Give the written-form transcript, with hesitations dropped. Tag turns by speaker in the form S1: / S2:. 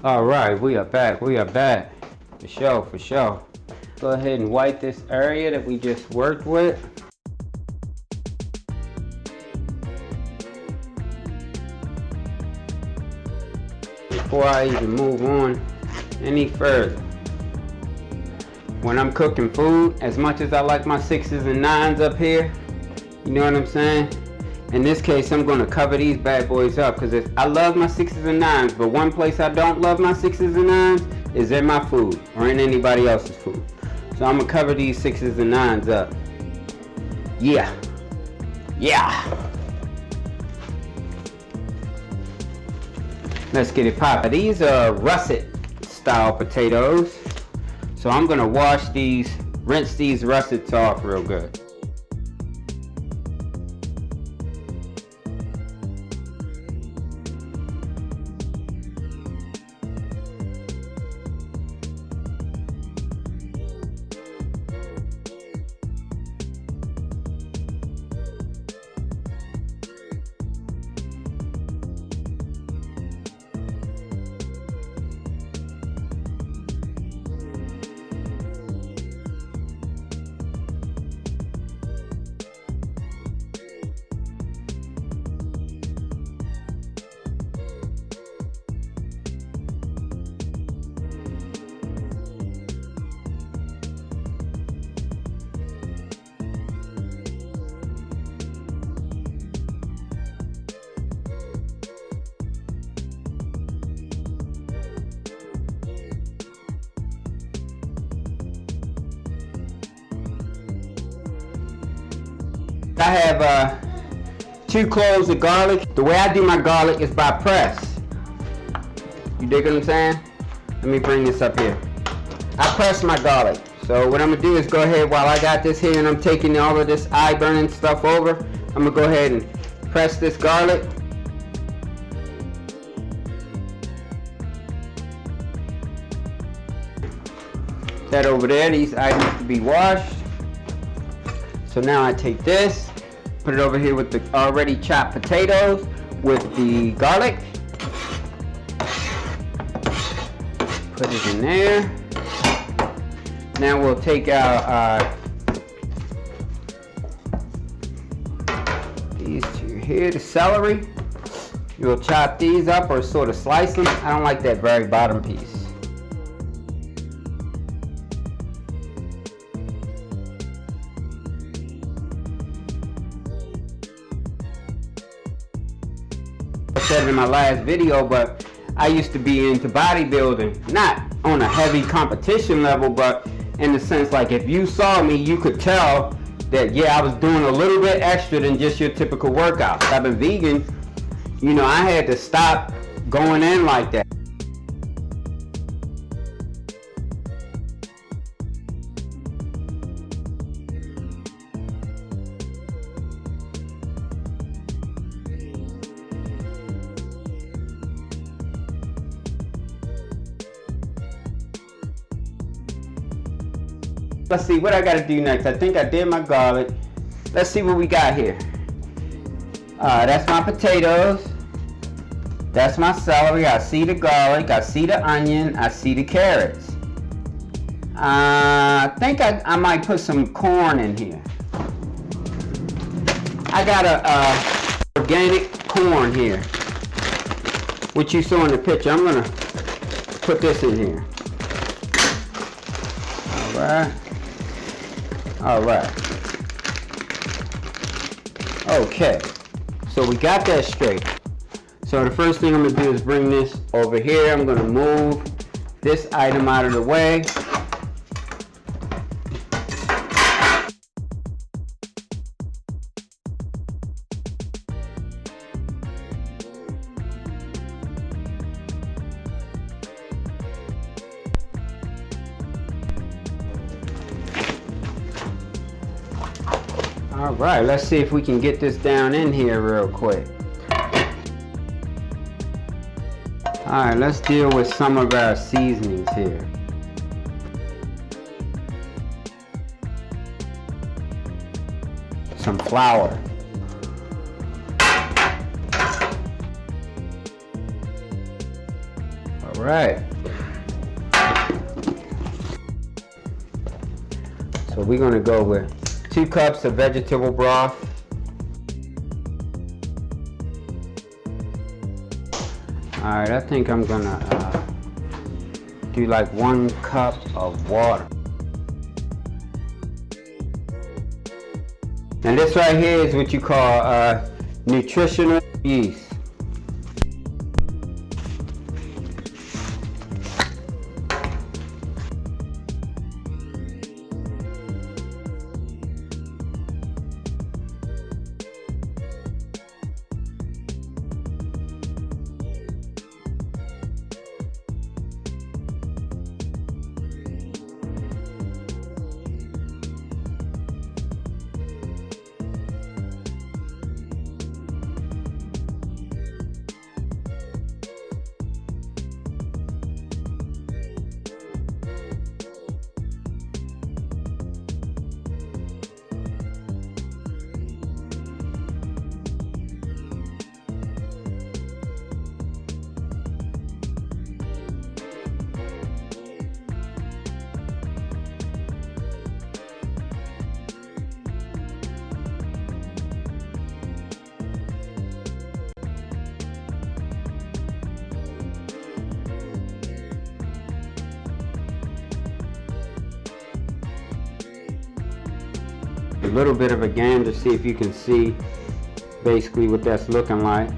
S1: All right, we are back. We are back. For sure, for sure. Go ahead and wipe this area that we just worked with. Before I even move on any further, when I'm cooking food, as much as I like my 6s and 9s up here, you know what I'm saying? In this case, I'm gonna cover these bad boys up because I love my 6s and 9s, but one place I don't love my 6s and 9s is in my food or in anybody else's food. So I'm gonna cover these 6s and 9s up. Yeah. Let's get it poppin'. These are russet style potatoes. So I'm gonna rinse these russets off real good. I have 2 cloves of garlic. The way I do my garlic is by press. You dig what I'm saying? Let me bring this up here. I press my garlic. So what I'm gonna do is go ahead while I got this here and I'm taking all of this eye burning stuff over. I'm gonna go ahead and press this garlic. That over there, these items to be washed. So now I take this, put it over here with the already chopped potatoes with the garlic. Put it in there. Now we'll take out these 2 here, the celery. You'll chop these up or sort of slice them. I don't like that very bottom piece. Said in my last video, but I used to be into bodybuilding, not on a heavy competition level, but in the sense like if you saw me, you could tell that yeah, I was doing a little bit extra than just your typical workout. I've been vegan, you know, I had to stop going in like that. Let's see what I gotta do next. I think I did my garlic. Let's see what we got here. That's my potatoes. That's my celery. I see the garlic. I see the onion. I see the carrots. I think I might put some corn in here. I got a organic corn here, which you saw in the picture. I'm gonna put this in here. All right. All right. Okay. So we got that straight. So the first thing I'm gonna do is bring this over here. I'm gonna move this item out of the way. All right, let's see if we can get this down in here real quick. All right, let's deal with some of our seasonings here. Some flour. All right. So we're gonna go with 2 cups of vegetable broth. All right, I think I'm gonna do like 1 cup of water. And this right here is what you call nutritional yeast. A little bit of a gander to see if you can see basically what that's looking like.